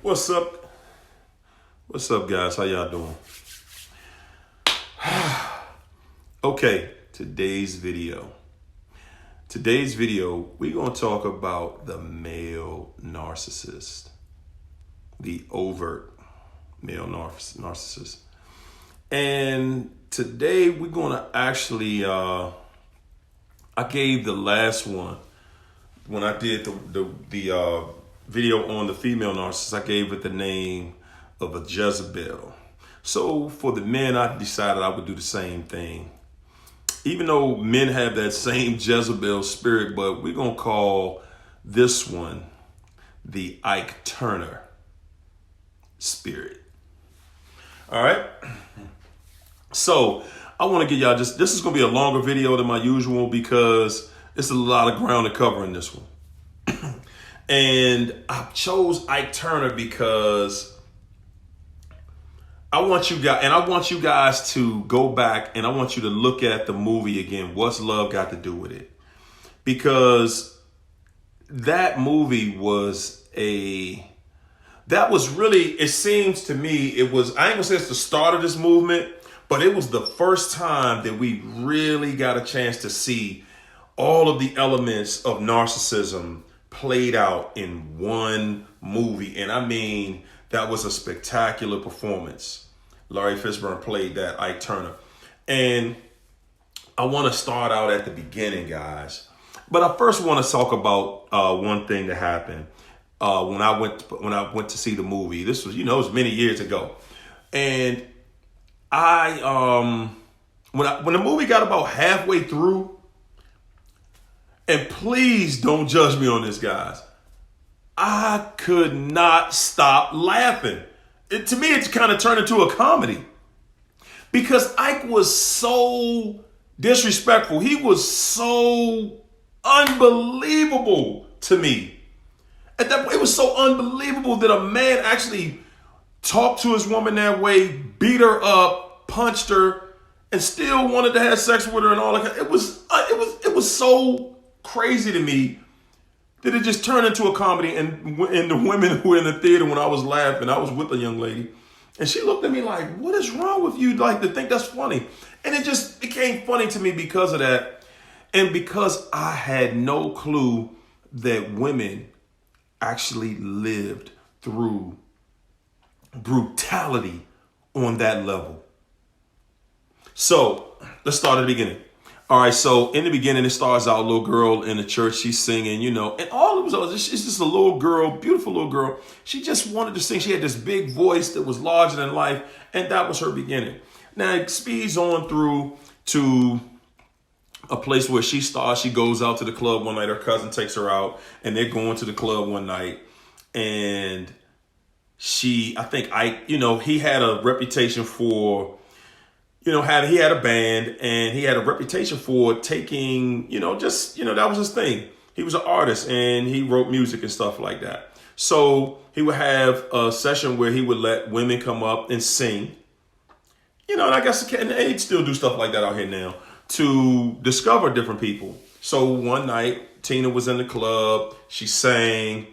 What's up? What's up, guys? How y'all doing? Okay, today's video, we're going to talk about the male narcissist, the overt male narcissist. And today we're going to actually, I gave the last one, when I did the video on the female narcissist, I gave it the name of a Jezebel. So for the men, I decided I would do the same thing. Even though men have that same Jezebel spirit, but we're going to call this one the Ike Turner Spirit. All right. So I want to get y'all this is going to be a longer video than my usual because it's a lot of ground to cover in this one. And I chose Ike Turner because I want you guys to go back and I want you to look at the movie again. What's Love Got to Do with It? Because that movie was really, it seems to me, it was, I ain't gonna say it's the start of this movement, but it was the first time that we really got a chance to see all of the elements of narcissism played out in one movie. And I mean, that was a spectacular performance. Larry Fishburne played that, Ike Turner. And I want to start out at the beginning, guys. But I first want to talk about one thing that happened when I went to see the movie. This was, it was many years ago. And when the movie got about halfway through, and please don't judge me on this, guys, I could not stop laughing. To me, it's kind of turned into a comedy because Ike was so disrespectful. He was so unbelievable to me. It was so unbelievable that a man actually talked to his woman that way, beat her up, punched her, and still wanted to have sex with her and all that. It was so crazy to me that it just turned into a comedy. And the women who were in the theater, when I was laughing, I was with a young lady, and she looked at me like, "What is wrong with you? Like, to think that's funny?" And it just became funny to me because of that, and because I had no clue that women actually lived through brutality on that level. So let's start at the beginning. All right, so in the beginning, it starts out a little girl in the church. She's singing, and all it was, it's just a little girl, beautiful little girl. She just wanted to sing. She had this big voice that was larger than life, and that was her beginning. Now, it speeds on through to a place where she starts. She goes out to the club one night. Her cousin takes her out, and they're going to the club one night, and I think Ike, he had a reputation for, he had a band, and he had a reputation for taking, that was his thing. He was an artist, and he wrote music and stuff like that. So he would have a session where he would let women come up and sing, and I guess they still do stuff like that out here now to discover different people. So one night, Tina was in the club. She sang.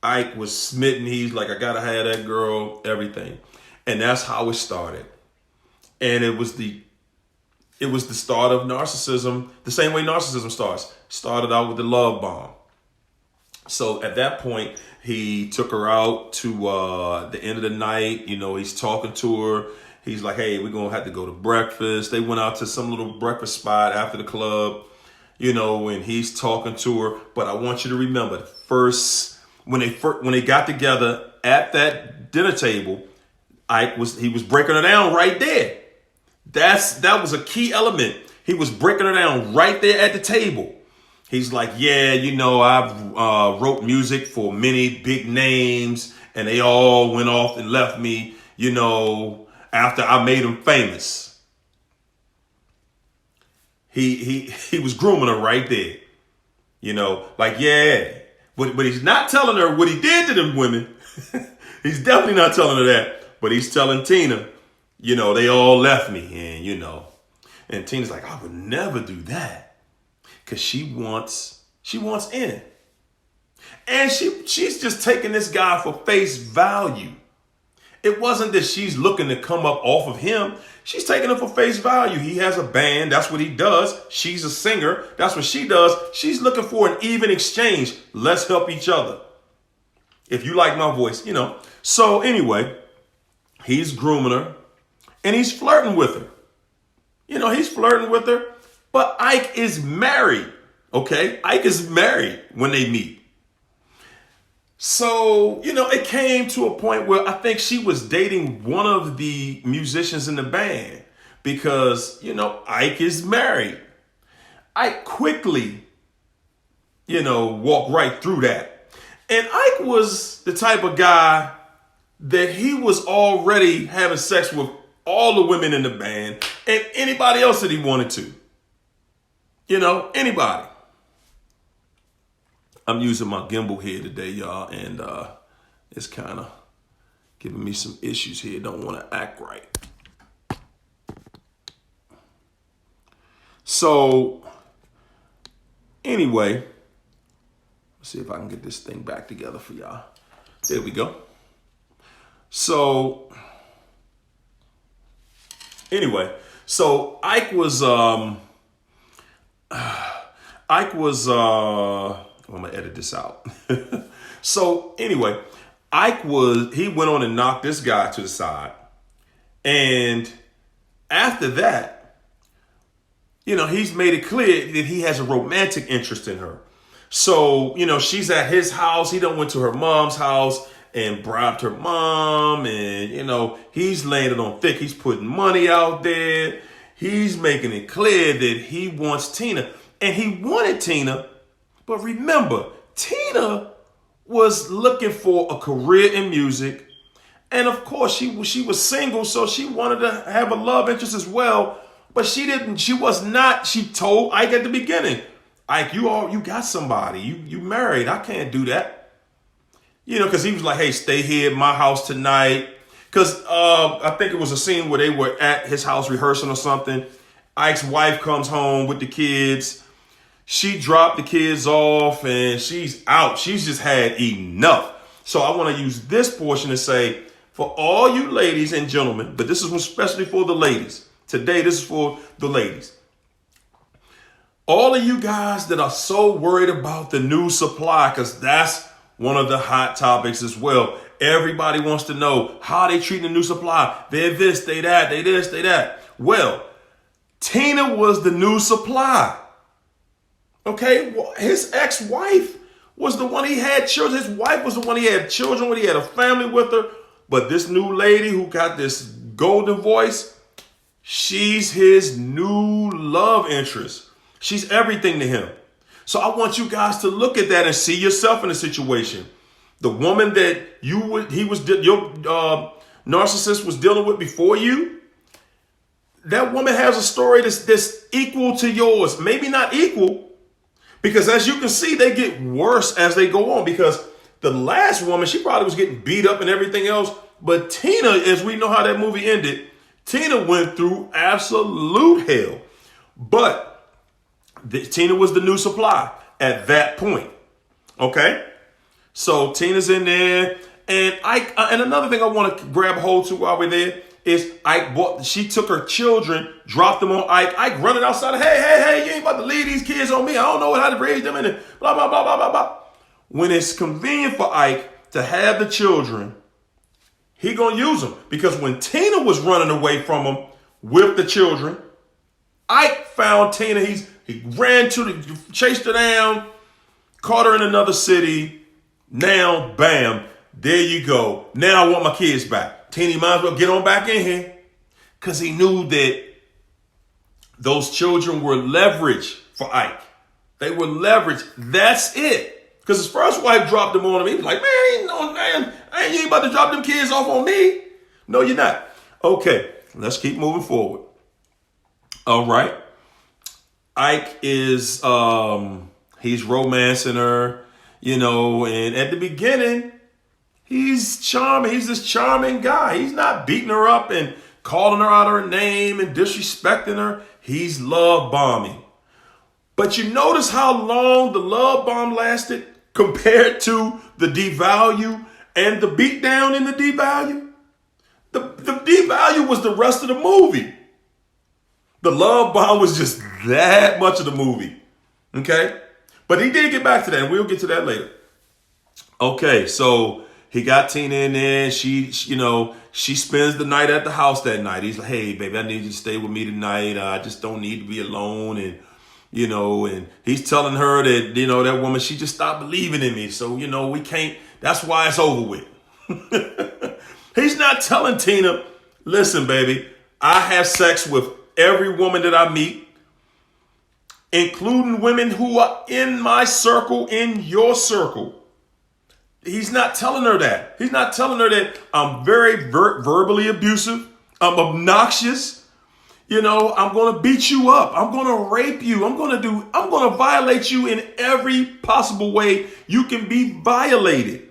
Ike was smitten. He's like, "I gotta have that girl," everything. And that's how it started. And it was the start of narcissism, the same way narcissism starts. Started out with the love bomb. So at that point, he took her out to the end of the night. He's talking to her. He's like, "Hey, we're going to have to go to breakfast." They went out to some little breakfast spot after the club, and he's talking to her. But I want you to remember, when they got together at that dinner table, Ike was breaking her down right there. That was a key element. He was breaking her down right there at the table. He's like, "Yeah, I've wrote music for many big names, and they all went off and left me, after I made them famous." He was grooming her right there, like, yeah. But he's not telling her what he did to them women. He's definitely not telling her that. But he's telling Tina, they all left me. And Tina's like, "I would never do that." Because she wants in. And she's just taking this guy for face value. It wasn't that she's looking to come up off of him. She's taking him for face value. He has a band. That's what he does. She's a singer. That's what she does. She's looking for an even exchange. Let's help each other. If you like my voice, So anyway, he's grooming her and he's flirting with her. He's flirting with her. But Ike is married. Okay? Ike is married when they meet. So, it came to a point where I think she was dating one of the musicians in the band because, Ike is married. Ike quickly, walked right through that. And Ike was the type of guy that he was already having sex with all the women in the band and anybody else that he wanted to. Anybody. I'm using my gimbal here today, y'all, and it's kind of giving me some issues here. Don't want to act right. So, anyway, let's see if I can get this thing back together for y'all. There we go. So, anyway, Ike was, I'm going to edit this out. So anyway, he went on and knocked this guy to the side. And after that, he's made it clear that he has a romantic interest in her. So, she's at his house. He done went to her mom's house and bribed her mom. And, he's laying it on thick. He's putting money out there. He's making it clear that he wants Tina. And he wanted Tina. But remember, Tina was looking for a career in music. And of course, she was single, so she wanted to have a love interest as well. But she told Ike at the beginning, Ike, you got somebody. You married. I can't do that. Because he was like, hey, stay here at my house tonight. Because I think it was a scene where they were at his house rehearsing or something. Ike's wife comes home with the kids. She dropped the kids off and she's out. She's just had enough. So I want to use this portion to say, for all you ladies and gentlemen, but this is especially for the ladies. Today, this is for the ladies. All of you guys that are so worried about the new supply, because that's one of the hot topics as well. Everybody wants to know how they treating the new supply. They're this, they that, they this, they that. Well, Tina was the new supply. Okay, well, his ex-wife was the one he had children. His wife was the one he had children with. He had a family with her. But this new lady who got this golden voice, she's his new love interest. She's everything to him. So I want you guys to look at that and see yourself in the situation. The woman that your narcissist was dealing with before you, that woman has a story that's equal to yours. Maybe not equal. Because as you can see, they get worse as they go on. Because the last woman, she probably was getting beat up and everything else. But Tina, as we know how that movie ended, Tina went through absolute hell. But Tina was the new supply at that point. Okay? So Tina's in there. And and another thing I want to grab hold to while we're there is she took her children, dropped them on Ike. Ike running outside, hey, you ain't about to leave these kids on me. I don't know how to raise them, and blah, blah, blah, blah, blah, blah. When it's convenient for Ike to have the children, he gonna use them. Because when Tina was running away from him with the children, Ike found Tina. He ran chased her down, caught her in another city. Now, bam, there you go. Now I want my kids back. Tina might as well get on back in here. Because he knew that those children were leverage for Ike. They were leverage. That's it. Because his first wife dropped them on him. He was like, man, you ain't about to drop them kids off on me. No, you're not. Okay, let's keep moving forward. All right. Ike is, he's romancing her, and at the beginning, he's charming. He's this charming guy. He's not beating her up and calling her out her name and disrespecting her. He's love bombing. But you notice how long the love bomb lasted? compared to the devalue and the beatdown in the devalue. The devalue was the rest of the movie. The love bomb was just that much of the movie. Okay? But he did get back to that, and we'll get to that later. Okay, so he got Tina in there. She spends the night at the house that night. He's like, hey, baby, I need you to stay with me tonight. I just don't need to be alone. And, and he's telling her that, that woman, she just stopped believing in me. So, we can't, that's why it's over with. He's not telling Tina, listen, baby, I have sex with every woman that I meet, including women who are in my circle, in your circle. He's not telling her that. He's not telling her that I'm very verbally abusive. I'm obnoxious. I'm going to beat you up. I'm going to rape you. I'm going to violate you in every possible way you can be violated.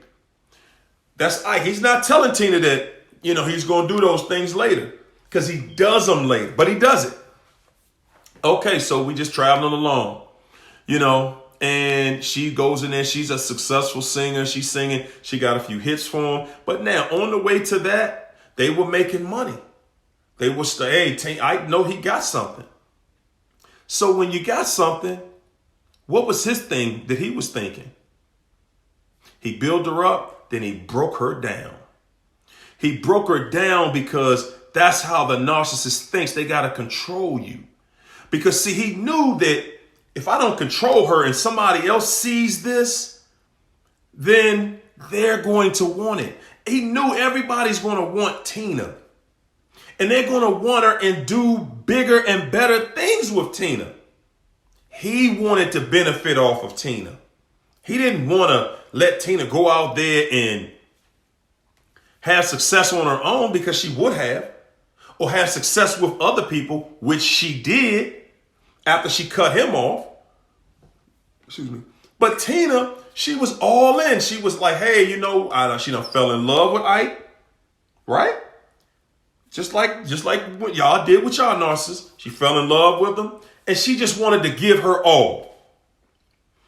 That's Ike. He's not telling Tina that, he's going to do those things later, because he does them later, but he does it. Okay, so we just traveling along, and she goes in there. She's a successful singer. She's singing. She got a few hits for him. But now on the way to that, they were making money. They were I know he got something. So when you got something, what was his thing that he was thinking? He built her up, then he broke her down. He broke her down because that's how the narcissist thinks. They got to control you. Because see, he knew that if I don't control her and somebody else sees this, then they're going to want it. He knew everybody's going to want Tina. And they're going to want her and do bigger and better things with Tina. He wanted to benefit off of Tina. He didn't want to let Tina go out there and have success on her own, because she would have, or have success with other people, which she did after she cut him off. Excuse me. But Tina, she was all in. She was like, hey, she done fell in love with Ike, right? Just like what y'all did with y'all narcissists. She fell in love with him, and she just wanted to give her all.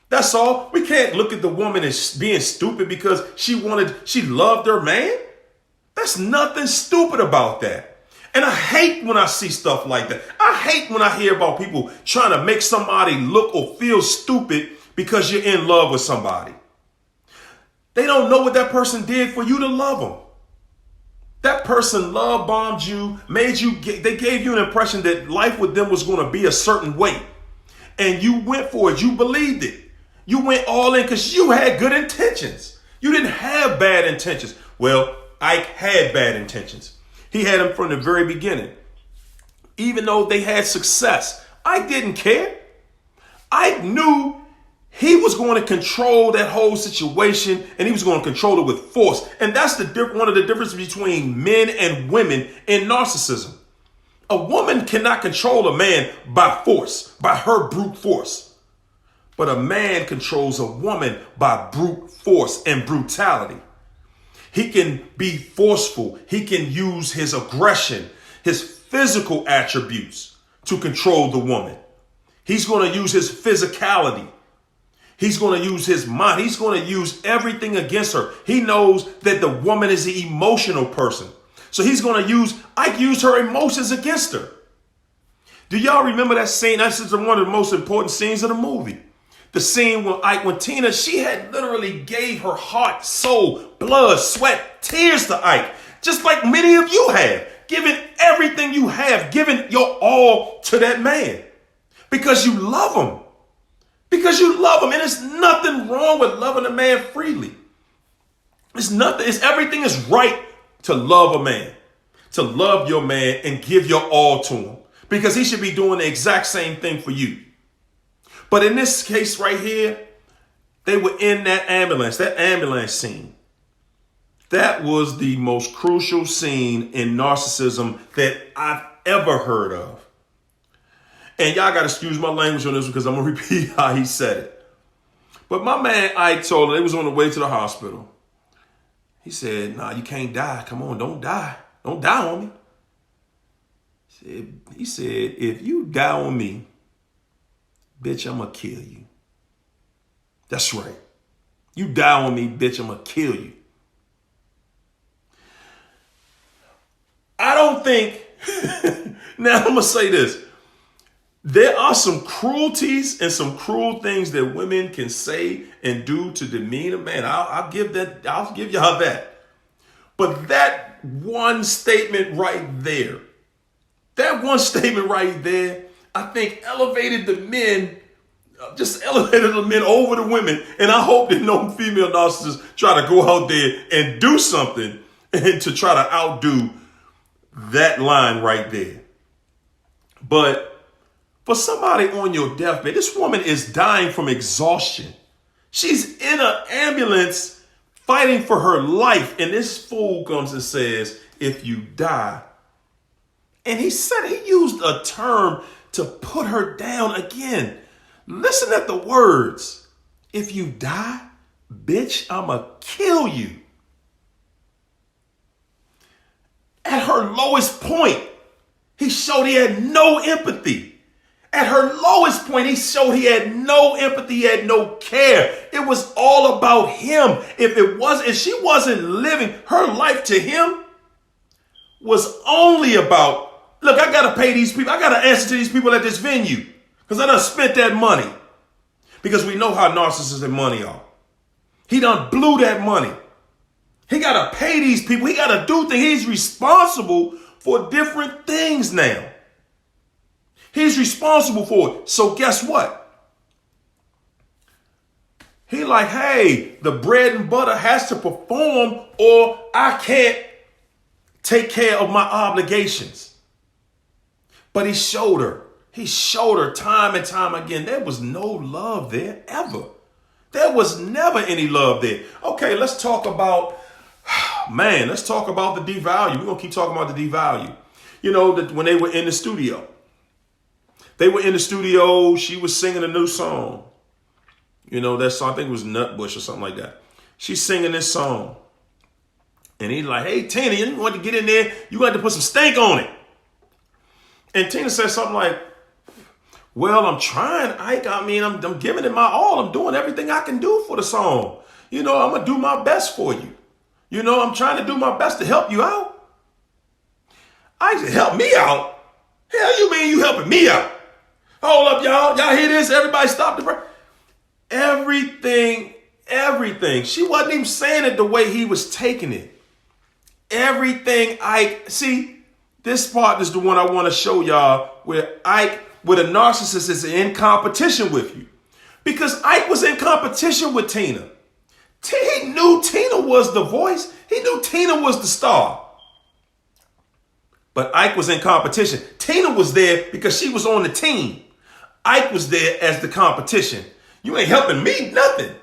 That's all. We can't look at the woman as being stupid because she loved her man. That's nothing stupid about that. And I hate when I see stuff like that. I hate when I hear about people trying to make somebody look or feel stupid because you're in love with somebody. They don't know what that person did for you to love them. That person love bombed you, they gave you an impression that life with them was going to be a certain way. And you went for it. You believed it. You went all in because you had good intentions. You didn't have bad intentions. Well, Ike had bad intentions. He had them from the very beginning. Even though they had success, Ike didn't care. Ike knew he was going to control that whole situation, and he was going to control it with force. And that's one of the differences between men and women in narcissism. A woman cannot control a man by force, by her brute force. But a man controls a woman by brute force and brutality. He can be forceful. He can use his aggression, his physical attributes to control the woman. He's going to use his physicality. He's going to use his mind. He's going to use everything against her. He knows that the woman is an emotional person. So he's going to Ike used her emotions against her. Do y'all remember that scene? That's just one of the most important scenes of the movie. The scene when Tina, she had literally gave her heart, soul, blood, sweat, tears to Ike. Just like many of you have. Given everything you have. Given your all to that man. Because you love him. Because you love him. And there's nothing wrong with loving a man freely. Everything is right to love a man. To love your man and give your all to him. Because he should be doing the exact same thing for you. But in this case right here, they were in that ambulance scene. That was the most crucial scene in narcissism that I've ever heard of. And y'all got to excuse my language on this because I'm going to repeat how he said it. But my man Ike told her, they was on the way to the hospital. He said, nah, you can't die. Come on, don't die. Don't die on me. He said, if you die on me, bitch, I'm going to kill you. That's right. You die on me, bitch, I'm going to kill you. I don't think, now I'm going to say this. There are some cruelties and some cruel things that women can say and do to demean a man. I'll give y'all that. But that one statement right there, I think elevated the men over the women. And I hope that no female narcissists try to go out there and do something and to try to outdo that line right there. But for somebody on your deathbed, this woman is dying from exhaustion. She's in an ambulance fighting for her life. And this fool comes and says, if you die. And he used a term to put her down again. Listen at the words. If you die, bitch, I'ma kill you. At her lowest point, he showed he had no empathy. At her lowest point, he showed he had no empathy, he had no care. It was all about him. If she wasn't living her life to him, was only about, look, I gotta pay these people, I gotta answer to these people at this venue. Because I done spent that money. Because we know how narcissists and money are. He done blew that money. He got to pay these people. He got to do things. He's responsible for different things now. He's responsible for it. So guess what? He like, hey, the bread and butter has to perform or I can't take care of my obligations. But he showed her. He showed her time and time again. There was no love there ever. There was never any love there. Okay, let's talk about the devalue. We're going to keep talking about the devalue. You know, when they were in the studio. She was singing a new song. You know, that song, I think it was Nutbush or something like that. She's singing this song. And he's like, hey, Tina, you want to get in there? You got to put some stank on it. And Tina said something like, well, I'm trying, Ike. I mean, I'm giving it my all. I'm doing everything I can do for the song. You know, I'm going to do my best for you. You know, I'm trying to do my best to help you out. Ike said, help me out? Hell, you mean you helping me out? Hold up, y'all. Y'all hear this? Everybody stop the break. Everything. She wasn't even saying it the way he was taking it. Everything Ike, see, this part is the one I want to show y'all where Ike, where the narcissist is in competition with you. Because Ike was in competition with Tina. He knew Tina was the voice. He knew Tina was the star. But Ike was in competition. Tina was there because she was on the team. Ike was there as the competition. You ain't helping me, nothing.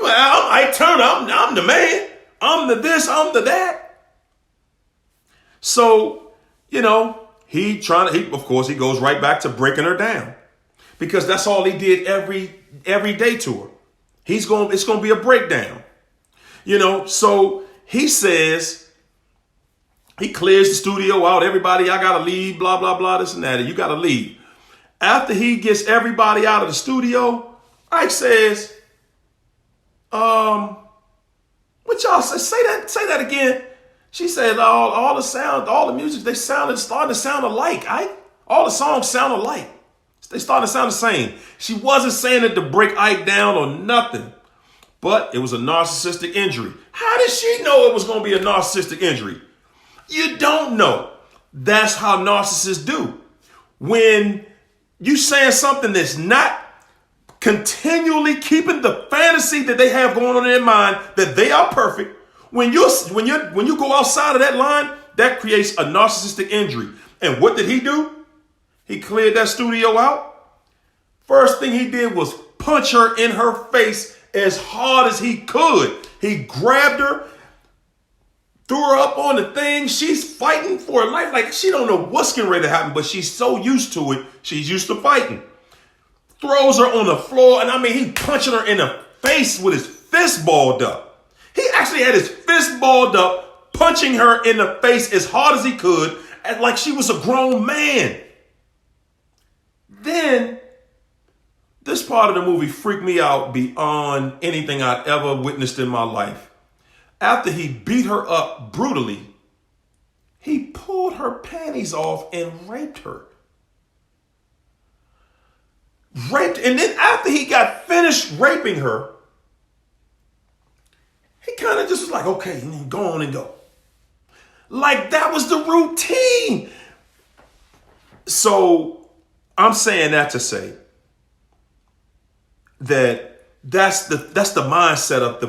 I'm Ike Turner. I'm the man. I'm the this, I'm the that. So, you know, of course, he goes right back to breaking her down. Because that's all he did every day to her. It's going to be a breakdown. You know, so he says, he clears the studio out. Everybody, I got to leave, blah, blah, blah, this and that. You got to leave. After he gets everybody out of the studio, Ike says, what y'all say? Say that again. She said, all the sound, all the music, starting to sound alike, Ike. All the songs sound alike. They started to sound the same. She wasn't saying it to break Ike down or nothing, but it was a narcissistic injury. How did she know it was going to be a narcissistic injury? You don't know. That's how narcissists do. When you saying something that's not continually keeping the fantasy that they have going on in their mind that they are perfect, when you go outside of that line, that creates a narcissistic injury. And what did he do? He cleared that studio out. First thing he did was punch her in her face as hard as he could. He grabbed her, threw her up on the thing. She's fighting for her life. Like she don't know what's getting ready to happen, but she's so used to it. She's used to fighting. Throws her on the floor. And I mean, he punching her in the face with his fist balled up. He actually had his fist balled up, punching her in the face as hard as he could, like she was a grown man. Then This part of the movie freaked me out beyond anything I'd ever witnessed in my life. After he beat her up brutally, he pulled her panties off and raped her. And then after he got finished raping her, he kind of just was like, okay, go on and go. Like that was the routine. So I'm saying that to say that that's the mindset of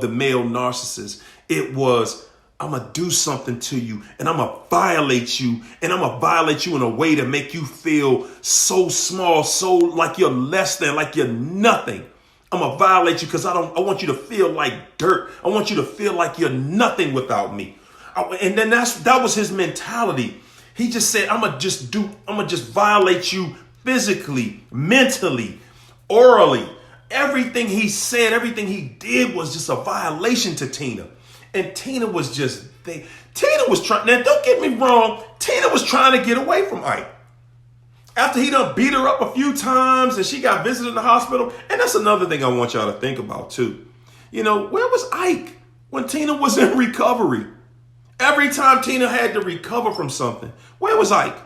the male narcissist. It was, I'm gonna do something to you and I'm gonna violate you, and I'm gonna violate you in a way to make you feel so small, so like you're less than, like you're nothing. I'm gonna violate you because I want you to feel like dirt. I want you to feel like you're nothing without me. And then that was his mentality. He just said, I'm gonna just violate you physically, mentally, orally. Everything he said, everything he did was just a violation to Tina. And Tina was Tina was trying, now don't get me wrong, Tina was trying to get away from Ike. After he done beat her up a few times and she got visited in the hospital. And that's another thing I want y'all to think about too. Where was Ike when Tina was in recovery? Every time Tina had to recover from something, where was Ike?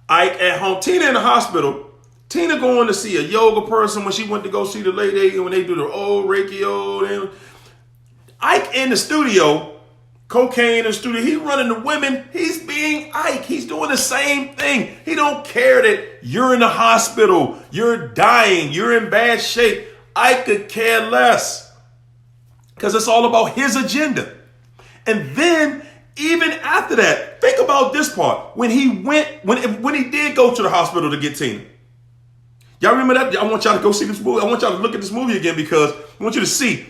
Ike at home, Tina in the hospital, Tina going to see a yoga person when she went to go see the lady when they do the old Reiki. Ike in the studio, cocaine in the studio, he's running the women, he's being Ike. He's doing the same thing. He don't care that you're in the hospital, you're dying, you're in bad shape. Ike could care less because it's all about his agenda. And then even after that, think about this part. When he did go to the hospital to get Tina. Y'all remember that? I want y'all to go see this movie. I want y'all to look at this movie again because I want you to see.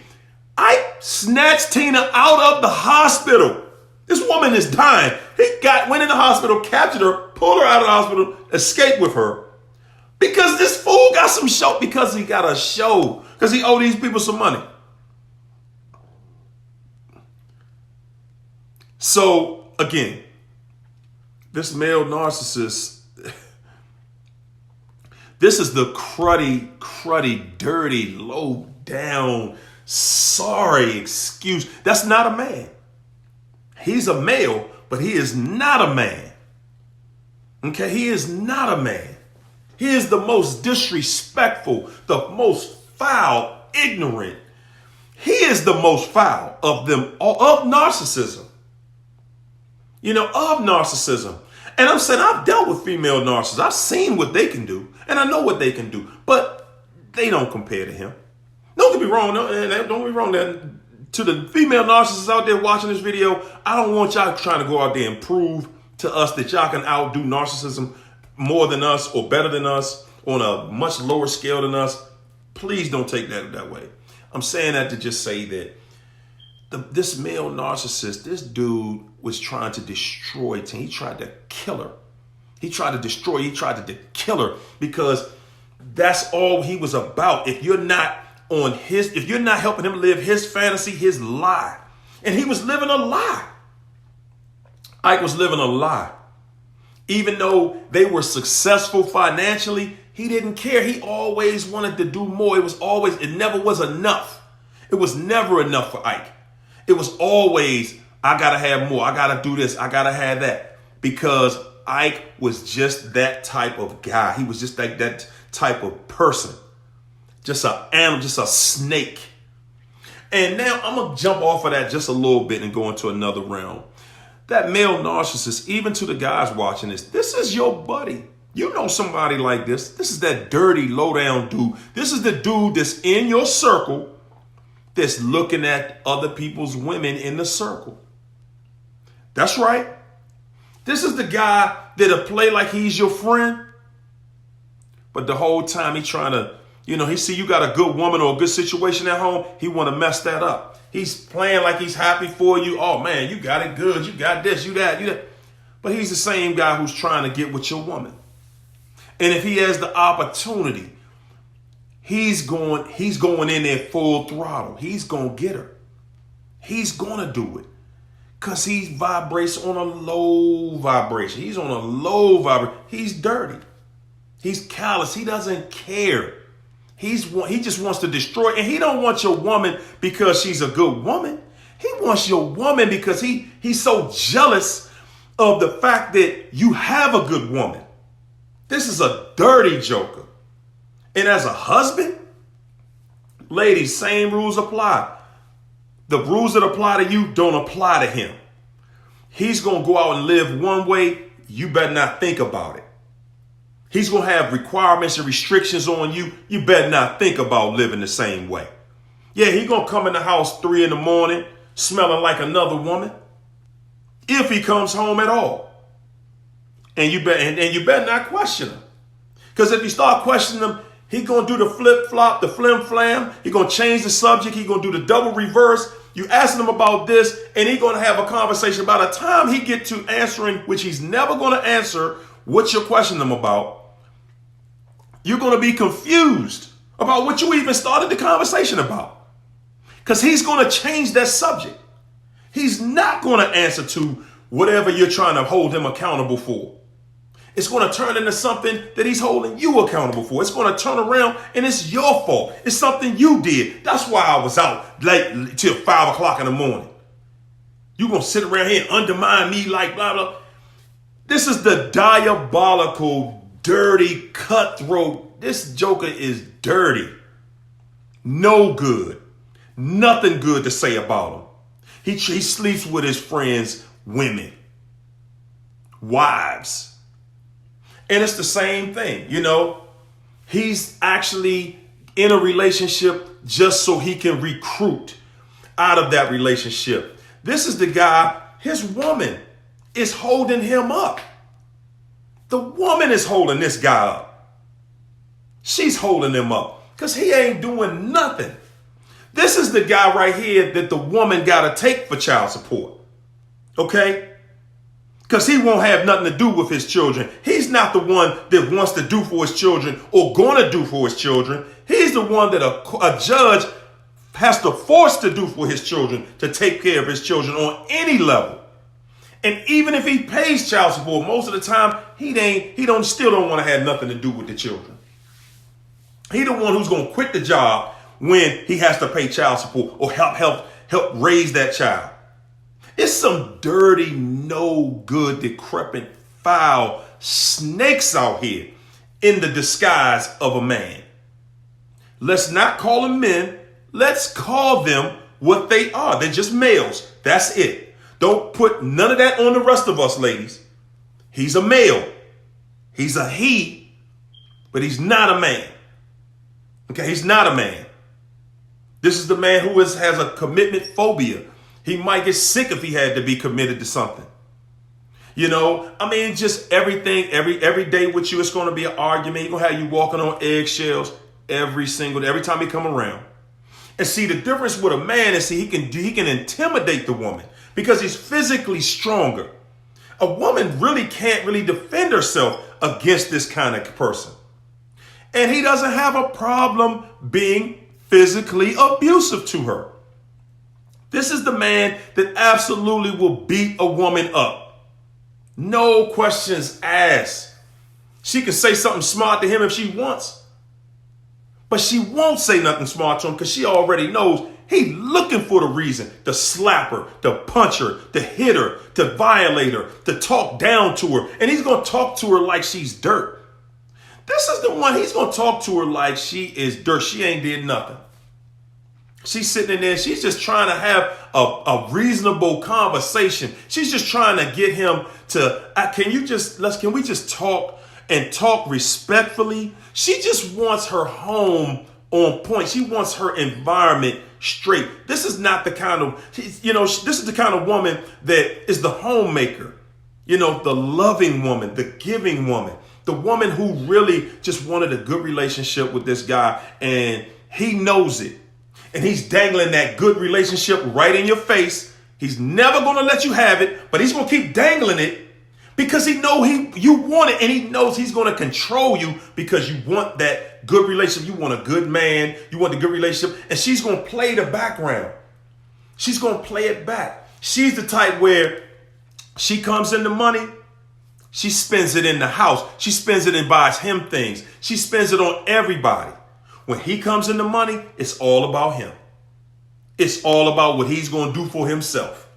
Ike snatched Tina out of the hospital. This woman is dying. He went in the hospital, captured her, pulled her out of the hospital, escaped with her. Because this fool got some show, because he got a show, because he owed these people some money. So, again, this male narcissist, this is the cruddy, dirty, low down, sorry excuse. That's not a man. He's a male, but he is not a man. Okay, he is not a man. He is the most disrespectful, the most foul, ignorant. He is the most foul of them, of narcissism. Of narcissism. And I'm saying I've dealt with female narcissists. I've seen what they can do, and I know what they can do, but they don't compare to him. Don't get me wrong. Don't get me wrong. To the female narcissists out there watching this video, I don't want y'all trying to go out there and prove to us that y'all can outdo narcissism more than us or better than us on a much lower scale than us. Please don't take that way. I'm saying that to just say that this male narcissist, this dude was trying to destroy Tina. He tried to kill her. He tried to kill her because that's all he was about. If you're not helping him live his fantasy, his lie. And he was living a lie. Ike was living a lie. Even though they were successful financially, he didn't care. He always wanted to do more. It never was enough. It was never enough for Ike. It was always, I gotta have more. I gotta do this. I gotta have that. Because Ike was just that type of guy. He was just like that type of person. Just an animal, just a snake. And now I'm going to jump off of that just a little bit and go into another realm. That male narcissist, even to the guys watching this is your buddy. You know somebody like this. This is that dirty, low-down dude. This is the dude that's in your circle that's looking at other people's women in the circle. That's right. This is the guy that'll play like he's your friend. But the whole time he trying to, he see you got a good woman or a good situation at home. He want to mess that up. He's playing like he's happy for you. Oh man, you got it good. You got this, you that. But he's the same guy who's trying to get with your woman. And if he has the opportunity, he's going in there full throttle. He's going to get her. He's going to do it. Because he vibrates on a low vibration. He's on a low vibration. He's dirty. He's callous. He doesn't care. He just wants to destroy. And he don't want your woman because she's a good woman. He wants your woman because he's so jealous of the fact that you have a good woman. This is a dirty joker. And as a husband, ladies, same rules apply. The rules that apply to you don't apply to him. He's going to go out and live one way. You better not think about it. He's going to have requirements and restrictions on you. You better not think about living the same way. Yeah, he's going to come in the house 3 a.m, smelling like another woman. If he comes home at all. And you better not question him. Because if you start questioning him, he's going to do the flip-flop, the flim-flam. He's going to change the subject. He's going to do the double reverse. You asking him about this, and he's going to have a conversation. By the time he get to answering, which he's never going to answer, what you're questioning him about, you're going to be confused about what you even started the conversation about. Because he's going to change that subject. He's not going to answer to whatever you're trying to hold him accountable for. It's going to turn into something that he's holding you accountable for. It's going to turn around and it's your fault. It's something you did. That's why I was out late till 5 o'clock in the morning. You're going to sit around here and undermine me like blah, blah. This is the diabolical, dirty, cutthroat. This joker is dirty. No good. Nothing good to say about him. He sleeps with his friends' women, wives. And it's the same thing, He's actually in a relationship just so he can recruit out of that relationship. This is the guy, his woman is holding him up. The woman is holding this guy up. She's holding him up because he ain't doing nothing. This is the guy right here that the woman got to take for child support. Okay? Because he won't have nothing to do with his children. He's not the one that wants to do for his children or going to do for his children. He's the one that a judge has to force to do for his children, to take care of his children on any level. And even if he pays child support, most of the time, he still don't want to have nothing to do with the children. He the one who's going to quit the job when he has to pay child support or help raise that child. It's some dirty, no good, decrepit, foul snakes out here in the disguise of a man. Let's not call them men. Let's call them what they are. They're just males. That's it. Don't put none of that on the rest of us, ladies. He's a male. He's a he, but he's not a man. Okay, he's not a man. This is the man who has a commitment phobia. He might get sick if he had to be committed to something. Just everything, every day with you, it's going to be an argument. He's going to have you walking on eggshells every time he come around. And see, the difference with a man is he can intimidate the woman because he's physically stronger. A woman really can't defend herself against this kind of person. And he doesn't have a problem being physically abusive to her. This is the man that absolutely will beat a woman up. No questions asked. She can say something smart to him if she wants. But she won't say nothing smart to him because she already knows he's looking for the reason to slap her, to punch her, to hit her, to violate her, to talk down to her. And he's going to talk to her like she's dirt. This is the one, he's going to talk to her like she is dirt. She ain't did nothing. She's sitting in there. She's just trying to have a reasonable conversation. She's just trying to get him to, can we just talk and talk respectfully? She just wants her home on point. She wants her environment straight. This is not the kind of, this is the kind of woman that is the homemaker, the loving woman, the giving woman, the woman who really just wanted a good relationship with this guy, and he knows it. And he's dangling that good relationship right in your face. He's never going to let you have it, but he's going to keep dangling it because he knows you want it, and he knows he's going to control you because you want that good relationship. You want a good man. You want the good relationship, and she's going to play the background. She's going to play it back. She's the type where she comes into money. She spends it in the house. She spends it and buys him things. She spends it on everybody. When he comes into money, it's all about him. It's all about what he's going to do for himself.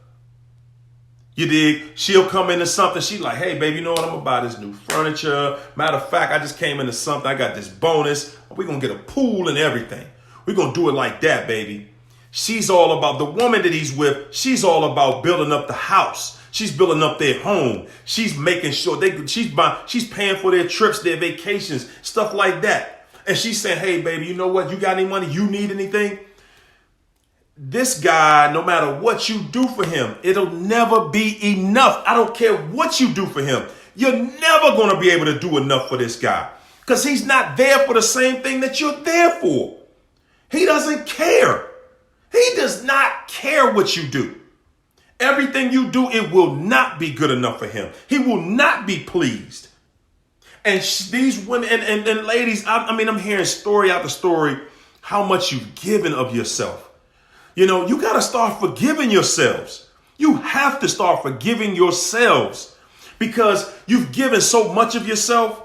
You dig? She'll come into something. She's like, hey, baby, you know what? I'm going to buy this new furniture. Matter of fact, I just came into something. I got this bonus. We're going to get a pool and everything. We're going to do it like that, baby. She's all about the woman that he's with. She's all about building up the house. She's building up their home. She's making sure she's paying for their trips, their vacations, stuff like that. And she's saying, hey, baby, you know what? You got any money? You need anything? This guy, no matter what you do for him, it'll never be enough. I don't care what you do for him. You're never going to be able to do enough for this guy because he's not there for the same thing that you're there for. He doesn't care. He does not care what you do. Everything you do, it will not be good enough for him. He will not be pleased. And these women and ladies, I'm hearing story after story, how much you've given of yourself. You know, you got to start forgiving yourselves. You have to start forgiving yourselves because you've given so much of yourself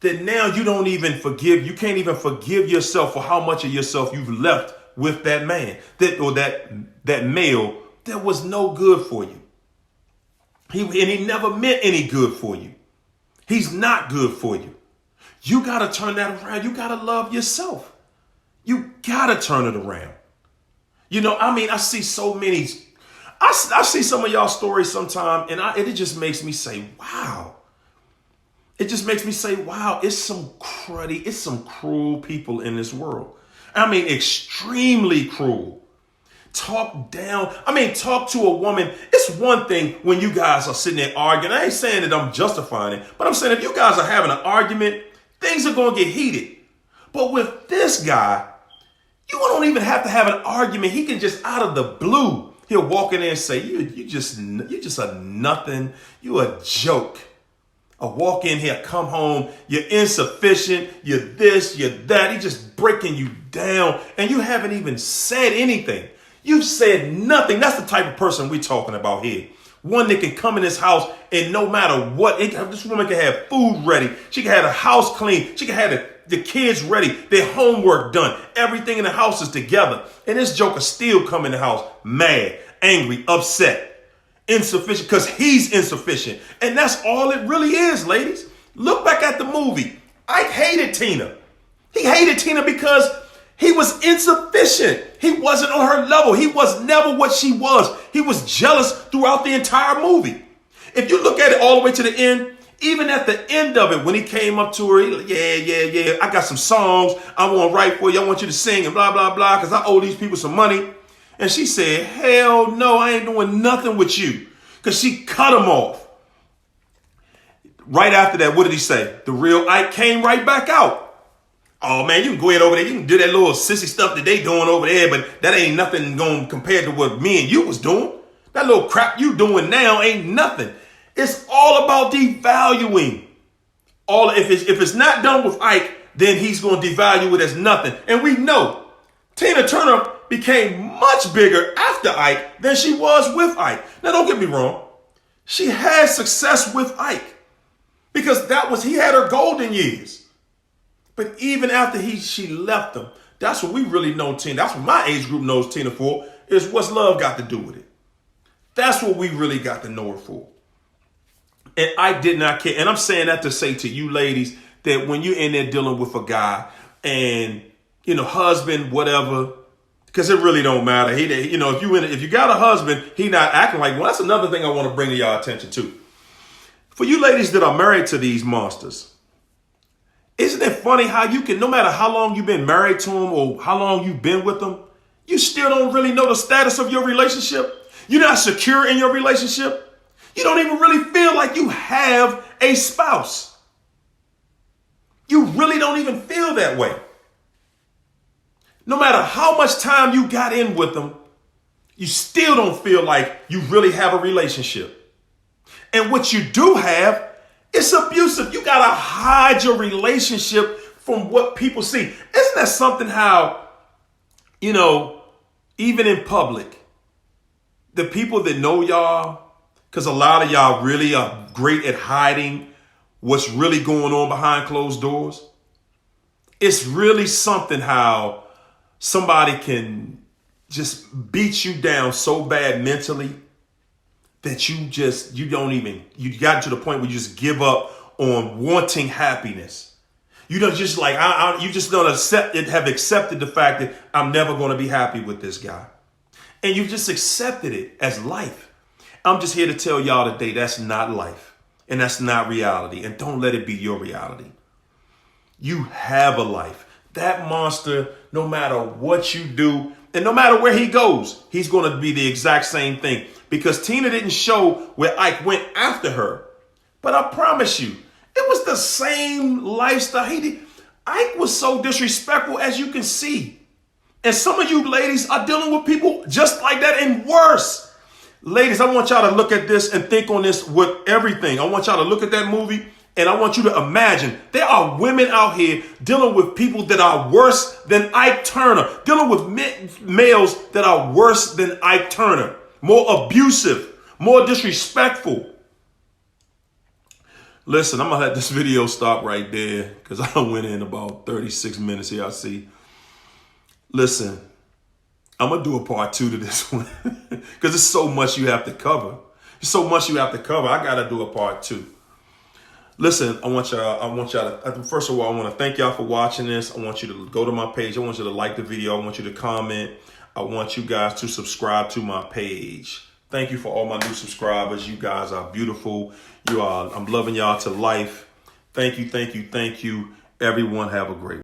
that now you don't even forgive. You can't even forgive yourself for how much of yourself you've left with that man, that male that was no good for you. He never meant any good for you. He's not good for you. You got to turn that around. You got to love yourself. You got to turn it around. You know, I see so many. I see some of y'all stories sometime, and it just makes me say, wow. It just makes me say, wow, it's some cruel people in this world. I mean, extremely cruel. Talk down. Talk to a woman. It's one thing when you guys are sitting there arguing. I ain't saying that I'm justifying it, but I'm saying if you guys are having an argument, things are going to get heated. But with this guy, you don't even have to have an argument. He can just out of the blue, he'll walk in there and say, you just a nothing. You a joke. I walk in here, come home, you're insufficient, you're this, you're that. He's just breaking you down and you haven't even said anything. You've said nothing. That's the type of person we're talking about here. One that can come in this house and no matter what, this woman can have food ready. She can have the house clean. She can have the kids ready, their homework done. Everything in the house is together. And this joker still come in the house mad, angry, upset, insufficient because he's insufficient. And that's all it really is, ladies. Look back at the movie. Ike hated Tina. He hated Tina because he was insufficient. He wasn't on her level. He was never what she was. He was jealous throughout the entire movie. If you look at it all the way to the end, even at the end of it, when he came up to her, yeah, I got some songs I want to write for you. I want you to sing and blah, blah, blah, because I owe these people some money. And she said, hell no, I ain't doing nothing with you. Because she cut him off. Right after that, what did he say? The real Ike came right back out. Oh, man, you can go ahead over there. You can do that little sissy stuff that they doing over there, but that ain't nothing going compared to what me and you was doing. That little crap you doing now ain't nothing. It's all about devaluing. If it's not done with Ike, then he's going to devalue it as nothing. And we know Tina Turner became much bigger after Ike than she was with Ike. Now, don't get me wrong. She had success with Ike because he had her golden years. But even after she left him, that's what we really know Tina. That's what my age group knows Tina for, is what's love got to do with it. That's what we really got to know her for. And I did not care. And I'm saying that to say to you ladies that when you're in there dealing with a guy and, husband, whatever, because it really don't matter. If you got a husband, he not acting like, well, that's another thing I want to bring to y'all attention to. For you ladies that are married to these monsters, isn't it funny how you can, no matter how long you've been married to them or how long you've been with them, you still don't really know the status of your relationship? You're not secure in your relationship? You don't even really feel like you have a spouse. You really don't even feel that way. No matter how much time you got in with them, you still don't feel like you really have a relationship. And what you do have, it's abusive. You got to hide your relationship from what people see. Isn't that something how, even in public, the people that know y'all, Because a lot of y'all really are great at hiding what's really going on behind closed doors. It's really something how somebody can just beat you down so bad mentally that you got to the point where you just give up on wanting happiness. You don't just like, you just don't have accepted the fact that I'm never going to be happy with this guy. And you've just accepted it as life. I'm just here to tell y'all today that's not life and that's not reality. And don't let it be your reality. You have a life. That monster, no matter what you do and no matter where he goes, he's going to be the exact same thing, because Tina didn't show where Ike went after her. But I promise you, it was the same lifestyle. Ike was so disrespectful, as you can see. And some of you ladies are dealing with people just like that and worse. Ladies, I want y'all to look at this and think on this with everything. I want y'all to look at that movie and I want you to imagine there are women out here dealing with people that are worse than Ike Turner, dealing with males that are worse than Ike Turner, more abusive, more disrespectful. Listen, I'm going to let this video stop right there because I went in about 36 minutes here, I see. Listen. I'm going to do a part 2 to this one because there's so much you have to cover. There's so much you have to cover. I got to do a part 2. Listen, I want y'all to, first of all, I want to thank y'all for watching this. I want you to go to my page. I want you to like the video. I want you to comment. I want you guys to subscribe to my page. Thank you for all my new subscribers. You guys are beautiful. I'm loving y'all to life. Thank you. Everyone have a great one.